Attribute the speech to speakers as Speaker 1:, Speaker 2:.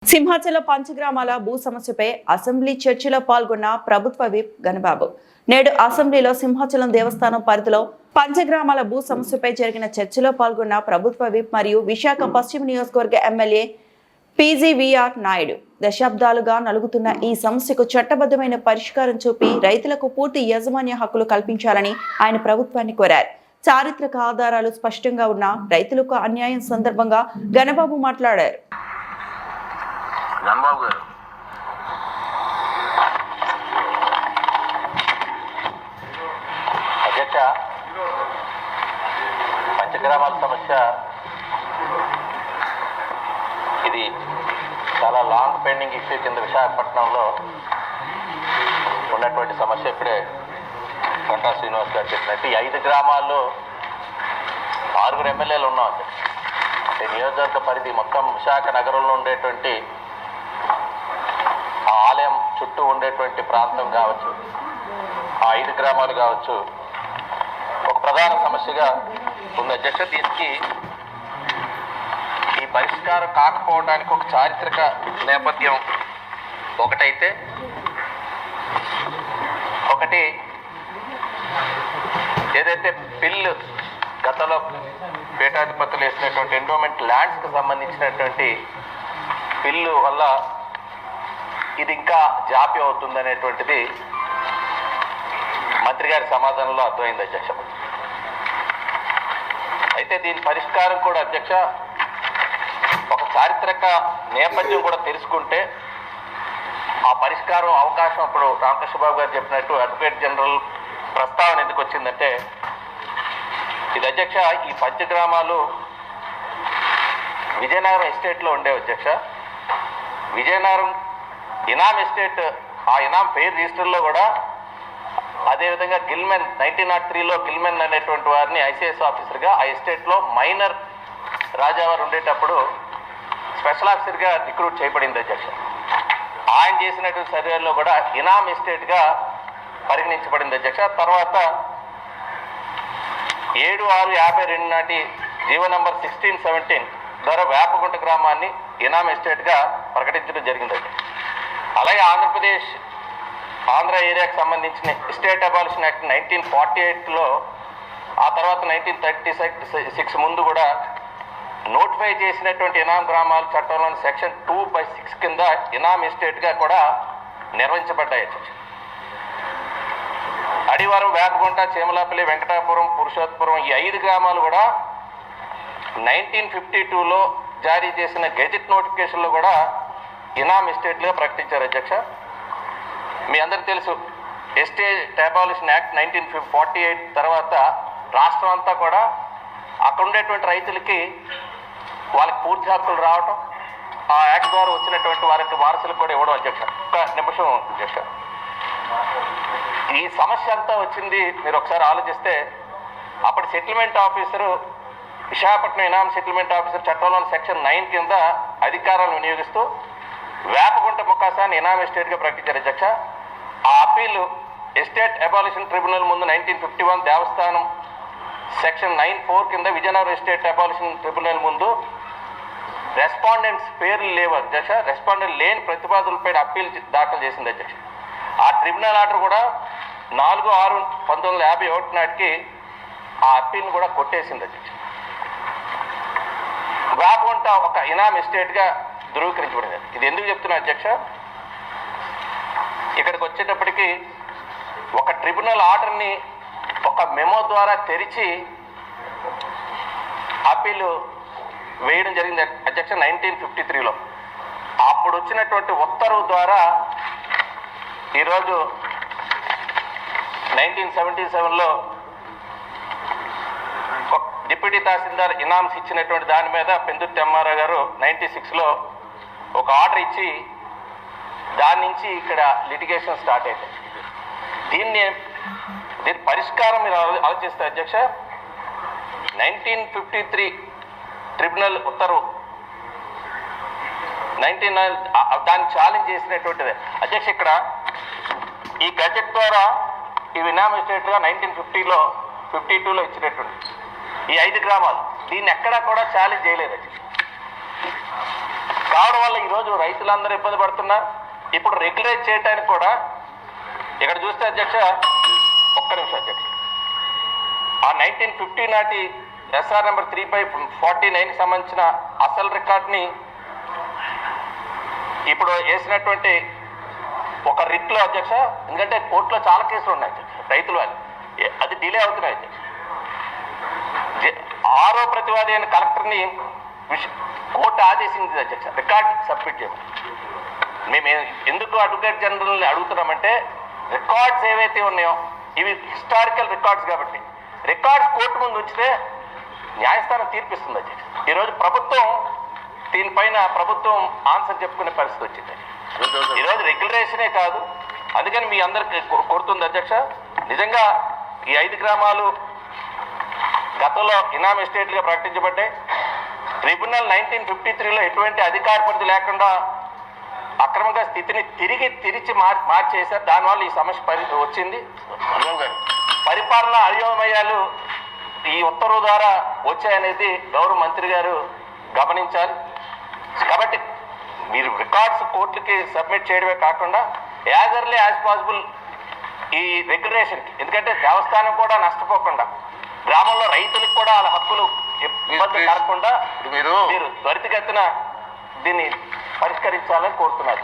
Speaker 1: సింహాచలం పంచగ్రామాల భూ సమస్యపై అసెంబ్లీ చర్చలో పాల్గొన్న ప్రభుత్వ విప్ గణబాబు నేడు అసెంబ్లీలో సింహాచలం దేవస్థానం పరిధిలో పంచగ్రామాల భూ సమస్యపై జరిగిన చర్చలో పాల్గొన్న ప్రభుత్వ విప్ మరియు విశాఖ పశ్చిమ నియోజకవర్గ ఎమ్మెల్యే పీజీవీఆర్ నాయుడు దశాబ్దాలుగా నలుగుతున్న ఈ సమస్యకు చట్టబద్ధమైన పరిష్కారం చూపి రైతులకు పూర్తి యాజమాన్య హక్కులు కల్పించాలని ఆయన ప్రభుత్వాన్ని కోరారు. చారిత్రక ఆధారాలు స్పష్టంగా ఉన్న రైతులకు అన్యాయం సందర్భంగా గణబాబు మాట్లాడారు.
Speaker 2: గణబాబు గారు అధ్యక్ష, పంచగ్రామాల సమస్య ఇది చాలా లాంగ్ పెండింగ్ ఇష్యూ కింద విశాఖపట్నంలో ఉన్నటువంటి సమస్య. ఇప్పుడే గంటా శ్రీనివాస్ గారు చెప్పినట్టు ఈ 5 గ్రామాల్లో 6 ఎమ్మెల్యేలు ఉన్నాం అధ్యక్ష. అంటే నియోజకవర్గ పరిధి మొత్తం విశాఖ నగరంలో ఉండేటువంటి ఆ ఆలయం చుట్టూ ఉండేటువంటి ప్రాంతం కావచ్చు, ఆ 5 గ్రామాలు కావచ్చు, ఒక ప్రధాన సమస్యగా ఉంది అధ్యక్ష. దీనికి ఈ పరిష్కారం కాకపోవడానికి ఒక చారిత్రక నేపథ్యం ఒకటైతే, ఒకటి ఏదైతే బిల్లు గతంలో పీఠాధిపతులు వేసినటువంటి ఎండోమెంట్ ల్యాండ్స్కి సంబంధించినటువంటి బిల్లు వల్ల ఇది ఇంకా జాప్యం అవుతుందనేటువంటిది మంత్రి గారి సమాధానంలో అర్థమైంది అధ్యక్ష. అయితే దీని పరిష్కారం కూడా అధ్యక్ష ఒక చారిత్రక నేపథ్యం కూడా తెలుసుకుంటే ఆ పరిష్కారం అవకాశం ఇప్పుడు రామకృష్ణబాబు గారు చెప్పినట్టు అడ్వకేట్ జనరల్ ప్రస్తావన ఎందుకు వచ్చిందంటే, ఇది అధ్యక్ష ఈ పంచగ్రామాలు విజయనగరం ఎస్టేట్లో ఉండేవి అధ్యక్ష. విజయనగరం ఇనాం ఎస్టేట్, ఆ ఇనాం పేరు రిజిస్టర్లో కూడా అదేవిధంగా గిల్మెన్ 1903లో గిల్మెన్ అనేటువంటి వారిని ఐసిఎస్ ఆఫీసర్గా ఆ ఎస్టేట్లో మైనర్ రాజావారు ఉండేటప్పుడు స్పెషల్ ఆఫీసర్గా రిక్రూట్ చేయబడింది అధ్యక్ష. ఆయన చేసినటువంటి సర్వేలో కూడా ఇనాం ఎస్టేట్గా పరిగణించబడింది అధ్యక్ష. తర్వాత 7/6/52 నాటి జీవో నంబర్ 1617 ద్వారా వేపగుంట గ్రామాన్ని ఇనాం ఎస్టేట్గా ప్రకటించడం జరిగిందండి. అలాగే ఆంధ్ర ఏరియాకి సంబంధించిన ఎస్టేట్ అబాలిషన్ యాక్ట్ 1948లో, ఆ తర్వాత 1936 ముందు కూడా నోటిఫై చేసినటువంటి ఇనాం గ్రామాల చట్టంలోని సెక్షన్ 2/6 కింద ఇనాం ఎస్టేట్గా కూడా నిర్వహించబడ్డాయి. అడివారం, వేపగుంట, చేమలాపల్లి, వెంకటాపురం, పురుషోత్తపురం ఈ 5 గ్రామాలు కూడా 1952లో జారీ చేసిన గెజెట్ నోటిఫికేషన్లో కూడా ఇనాం ఎస్టేట్లుగా ప్రకటించారు అధ్యక్ష. మీ అందరికీ తెలుసు, ఎస్టేట్ అబాలిషన్ యాక్ట్ 1948 తర్వాత రాష్ట్రం అంతా కూడా అక్కడ ఉండేటువంటి రైతులకి వాళ్ళకి పూర్తి హక్కులు రావటం, ఆ యాక్ట్ ద్వారా వచ్చినటువంటి వారికి వారసులకు కూడా ఇవ్వడం అధ్యక్ష. ఒక నిమిషం అధ్యక్ష, ఈ సమస్య అంతా వచ్చింది మీరు ఒకసారి ఆలోచిస్తే, అప్పటి సెటిల్మెంట్ ఆఫీసరు విశాఖపట్నం ఇనాం సెటిల్మెంట్ ఆఫీసర్ చట్టంలోని సెక్షన్ 9 కింద అధికారాలను వినియోగిస్తూ వేపగుంట ముఖాసాన్ని ఇనాం ఎస్టేట్గా ప్రకటించారు అధ్యక్ష. ఆ అప్పీలు ఎస్టేట్ అబాలిషన్ ట్రిబ్యునల్ ముందు 1951 దేవస్థానం సెక్షన్ 9(4) కింద విజయనగరం ఎస్టేట్ అబాలిషన్ ట్రిబ్యునల్ ముందు రెస్పాండెంట్స్ పేర్లు లేవు అధ్యక్ష. రెస్పాండెంట్ లేని ప్రతిపాదనలపై అప్పీల్ దాఖలు చేసింది అధ్యక్ష. ఆ ట్రిబ్యునల్ ఆర్డర్ కూడా 4/6/1951 నాటికి ఆ అప్పీల్ని కూడా కొట్టేసింది అధ్యక్ష. వేపగుంట ఒక ఇనాం ఎస్టేట్గా ధృవీకరించబడింది. ఇది ఎందుకు చెప్తున్నా అధ్యక్ష, ఇక్కడికి వచ్చేటప్పటికి ఒక ట్రిబ్యునల్ ఆర్డర్ని ఒక మెమో ద్వారా తెరిచి అప్పీలు వేయడం జరిగింది అధ్యక్ష 1953లో. అప్పుడు వచ్చినటువంటి ఉత్తర్వు ద్వారా ఈరోజు 1977లో డిప్యూటీ తహసీల్దార్ ఇనామ్స్ ఇచ్చినటువంటి దాని మీద పెందుర్తి ఎంఆర్ఓ గారు 96లో ఒక ఆర్డర్ ఇచ్చి దాని నుంచి ఇక్కడ లిటిగేషన్ స్టార్ట్ అయింది. దీని పరిష్కారం మీరు ఆలోచిస్తే అధ్యక్ష, 1953 ట్రిబ్యునల్ ఉత్తర్వు 99 దాన్ని ఛాలెంజ్ చేసినటువంటిది అధ్యక్ష. ఇక్కడ ఈ గజెట్ ద్వారా ఈ ఇనాం ఎస్టేట్గా 1952లో ఇచ్చినటువంటి ఈ 5 గ్రామాలు దీన్ని ఎక్కడా కూడా ఛాలెంజ్ చేయలేదు. కావడం వల్ల ఈరోజు రైతులందరూ ఇబ్బంది పడుతున్నారు. ఇప్పుడు రెగ్యులేట్ చేయడానికి కూడా ఇక్కడ చూస్తే అధ్యక్ష, ఒక్క నిమిషం అధ్యక్ష, ఆ 1950 నాటి SR నెంబర్ 3/49 సంబంధించిన అసలు రికార్డ్ని ఇప్పుడు వేసినటువంటి ఒక రిట్లో అధ్యక్ష, ఎందుకంటే కోర్టులో చాలా కేసులు ఉన్నాయి అధ్యక్ష, రైతులు అది డిలే అవుతున్నాయి అధ్యక్ష. 6వ ప్రతివాది అయిన కలెక్టర్ని కోర్టు ఆదేశించింది అధ్యక్ష రికార్డ్ సబ్మిట్ చేయమని. మేము ఎందుకు అడ్వకేట్ జనరల్ని అడుగుతున్నామంటే, రికార్డ్స్ ఏవైతే ఉన్నాయో ఇవి హిస్టారికల్ రికార్డ్స్ కాబట్టి రికార్డ్స్ కోర్టు ముందు ఉంచితే న్యాయస్థానం తీర్పిస్తుంది అధ్యక్ష. ఈరోజు ప్రభుత్వం దీనిపైన ఆన్సర్ చెప్పుకునే పరిస్థితి వచ్చింది. ఈరోజు రెగ్యులేషనే కాదు, అందుకని మీ అందరికి కోరుతుంది అధ్యక్ష, నిజంగా ఈ 5 గ్రామాలు గతంలో ఇనామ్ ఎస్టేట్గా ప్రకటించబడ్డాయి. ట్రిబ్యునల్ 1953లో ఎటువంటి అధికార పరిధి లేకుండా అక్రమంగా స్థితిని తిరిచి మార్చేశారు. దానివల్ల ఈ సమస్య వచ్చింది. పరిపాలన అయోమయాలు ఈ ఉత్తర్వు ద్వారా వచ్చాయనేది గౌరవ మంత్రి గారు గమనించాలి. కాబట్టి మీరు రికార్డ్స్ కోర్టుకి సబ్మిట్ చేయడమే కాకుండా యాజ్ ఎర్లీ యాజ్ పాసిబుల్ ఈ రెగ్యులేషన్కి, ఎందుకంటే దేవస్థానం కూడా నష్టపోకుండా, గ్రామంలో రైతులకు కూడా వాళ్ళ హక్కులు ఇబ్బంది కలగకుండా మీరు త్వరితగతిన దీన్ని పరిష్కరించాలని కోరుతున్నారు.